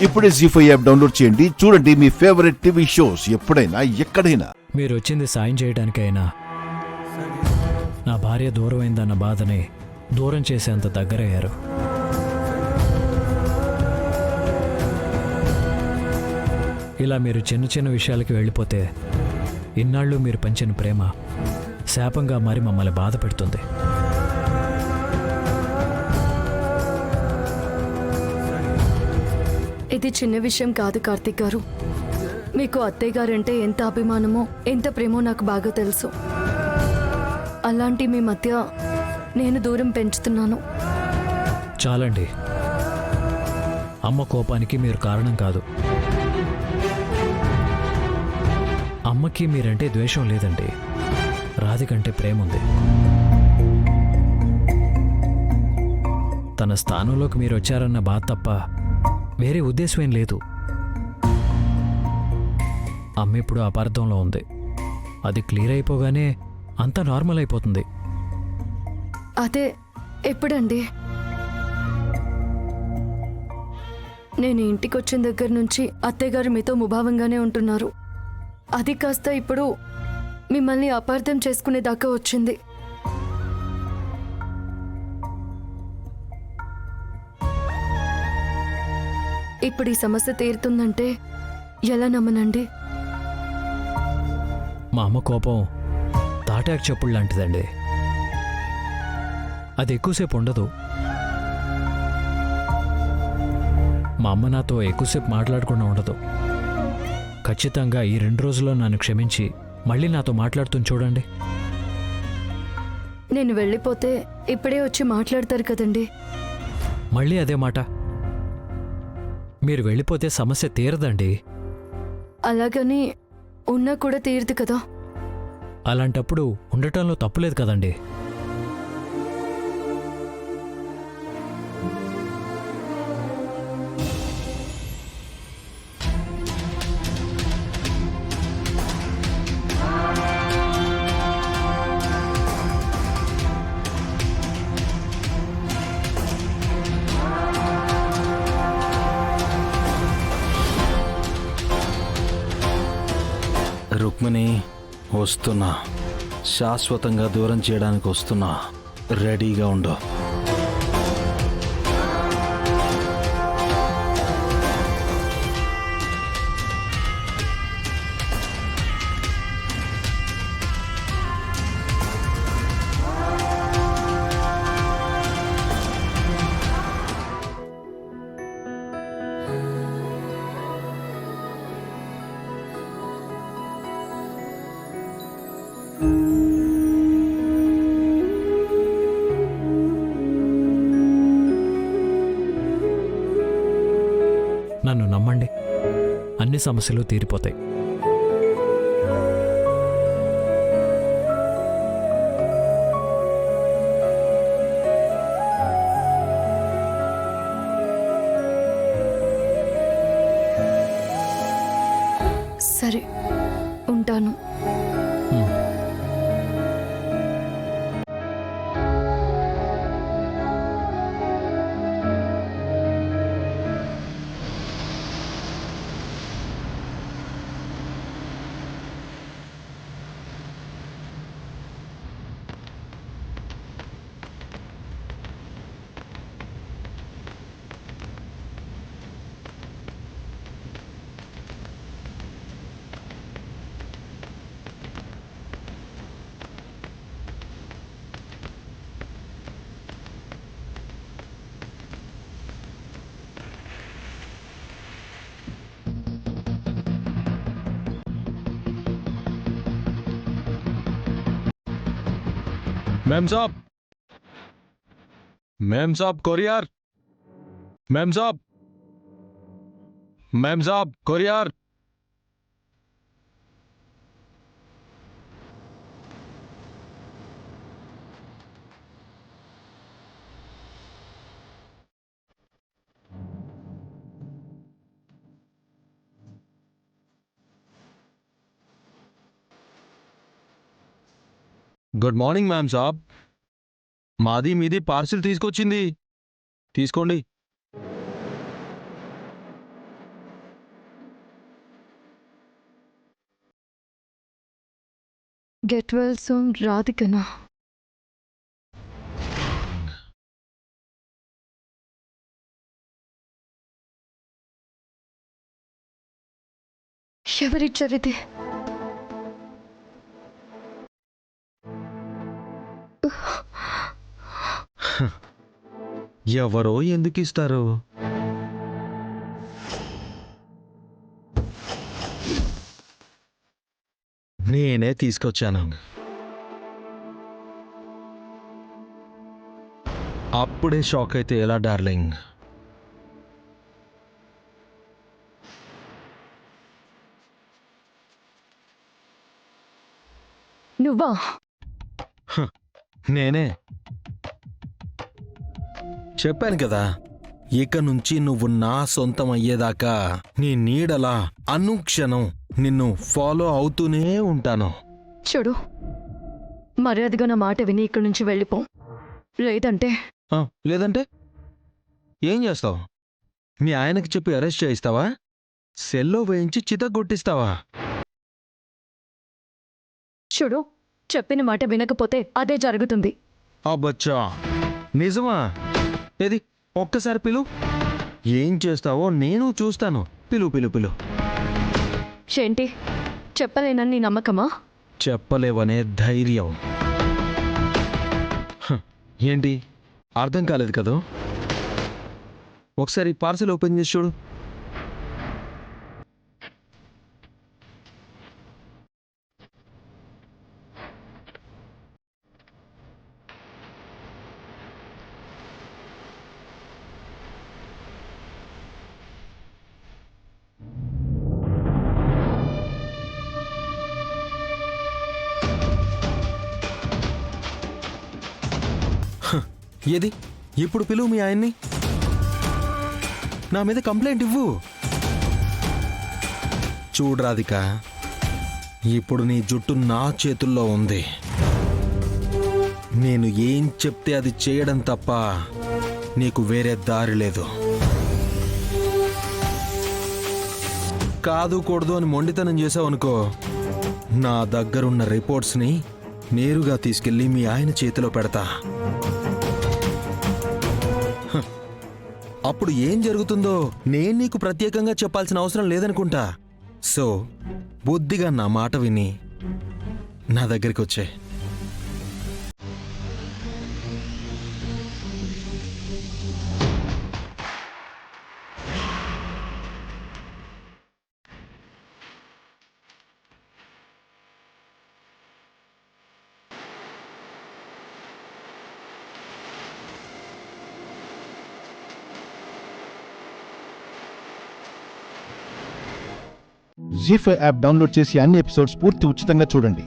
ఇప్పుడే జీ5 app download చేయండి. చూడండి మీ ఫేవరెట్ టీవీ షోస్ ఎప్పుడైనా ఎక్కడైనా. మీరు వచ్చింది సాయం చేయడానికైనా నా భార్య దూరమైందన్న బాధని దూరం చేసేంత దగ్గరయ్యారు. ఇలా మీరు చిన్న చిన్న విషయాలకి వెళ్ళిపోతే ఇన్నాళ్ళు మీరు పంచిన ప్రేమ శాపంగా మారి మమ్మల్ని బాధ పెడుతుంది. ఇది చిన్న విషయం కాదు కార్తిక్ గారు. మీకు అత్తయ్య గారంటే ఎంత అభిమానమో ఎంత ప్రేమో నాకు బాగా తెలుసు. అలాంటి మీ మధ్య నేను దూరం పెంచుతున్నాను. చాలండి. అమ్మ కోపానికి మీరు కారణం కాదు. అమ్మకి మీరంటే ద్వేషం లేదండి, రాధికంటే ప్రేమ ఉంది. తన స్థానంలోకి మీరు వచ్చారన్న బాధ తప్ప వేరే ఉద్దేశం ఏం లేదు. అమ్మ ఇప్పుడు అపార్థంలో ఉంది. అది క్లియర్ అయిపోగానే అంతా నార్మల్ అయిపోతుంది. అదే ఎప్పుడండి? నేను ఇంటికి వచ్చిన దగ్గర నుంచి అత్తయ్య గారు మీతో ముభావంగానే ఉంటున్నారు. అది కాస్త ఇప్పుడు మిమ్మల్ని అపార్థం చేసుకునేదాకా వచ్చింది. ఇప్పుడు ఈ సమస్య తీరుతుందంటే ఎలా నమ్మనండి? మా అమ్మ కోపం తాటాకు చెప్పులు లాంటిదండి. అది ఎక్కువసేపు ఉండదు. మా అమ్మ నాతో ఎక్కువసేపు మాట్లాడకుండా ఉండదు. ఖచ్చితంగా ఈ 2 రోజుల్లో నన్ను క్షమించి మళ్ళీ నాతో మాట్లాడుతుంది చూడండి. నేను వెళ్ళిపోతే ఇప్పుడే వచ్చి మాట్లాడతారు కదండి. మళ్ళీ అదే మాట. మీరు వెళ్ళిపోతే సమస్య తీరదండి. అలాగని ఉన్నా కూడా తీరదు కదా. అలాంటప్పుడు ఉండటంలో తప్పులేదు కదండి. రుక్మిణి, వస్తున్నా. శాశ్వతంగా దూరం చేయడానికి వస్తున్నా. రెడీగా ఉండు. నన్ను నమ్మండి, అన్ని సమస్యలు తీరిపోతాయి. సరే, ఉంటాను. मैम साहब, मैम साहब कोरियर, मैम साहब, मैम साहब कोरियर. గుడ్ మార్నింగ్ మ్యామ్ సాబ్. మాది మీది పార్సిల్ తీసుకొచ్చింది, తీసుకోండి. గెట్ వెల్ సూన్ రాధికనా? ఎవరిచ్చారిది? ఎవరో ఎందుకు ఇస్తారు? నేనే తీసుకొచ్చాను. అప్పుడే షాక్ అయితే ఎలా డార్లింగ్? నువ్వా? నేనే చెప్పాను కదా, ఇక నుంచి నువ్వు నా సొంతం అయ్యేదాకా నీ నీడలా అనుక్షణం నిన్ను ఫాలో అవుతూనే ఉంటాను. చూడు, మర్యాదగా నా మాట విని ఇక్కడి నుంచి వెళ్ళిపో. లేదంటే లేదంటే ఏం చేస్తావు? మీ ఆయనకి చెప్పి అరెస్ట్ చేయిస్తావా? సెల్లో వేయించి చితగొట్టిస్తావా? చూడు, చెప్పిన మాట వినకపోతే అదే జరుగుతుంది. అబ్బచ్చా, నిజమా? ఏది ఒక్కసారి పిలు. ఏం చేస్తావో నేను చూస్తాను. పిలు పిలు పిలు. ఏంటి, చెప్పలేనని నమ్మకమా? చెప్పలేవనే ధైర్యం. ఏంటి అర్థం కాలేదు కదా? ఒకసారి పార్సల్ ఓపెన్ చేసి చూడు. ఏది ఇప్పుడు పిలువు మీ ఆయన్ని. నా మీద కంప్లైంట్ ఇవ్వు. చూడు రాధిక, ఇప్పుడు నీ జుట్టు నా చేతుల్లో ఉంది. నేను ఏం చెప్తే అది చేయడం తప్ప నీకు వేరే దారి లేదు. కాదు కూడదు అని మొండితనం చేసావనుకో, నా దగ్గరున్న రిపోర్ట్స్ని నేరుగా తీసుకెళ్ళి మీ ఆయన చేతిలో పెడతా. అప్పుడు ఏం జరుగుతుందో నేను నీకు ప్రత్యేకంగా చెప్పాల్సిన అవసరం లేదనుకుంటా. సో బుద్ధిగా నా మాట విని నా దగ్గరికి వచ్చే. జీ5 యాప్ డౌన్లోడ్ చేసి అన్ని ఎపిసోడ్స్ పూర్తి ఉచితంగా చూడండి.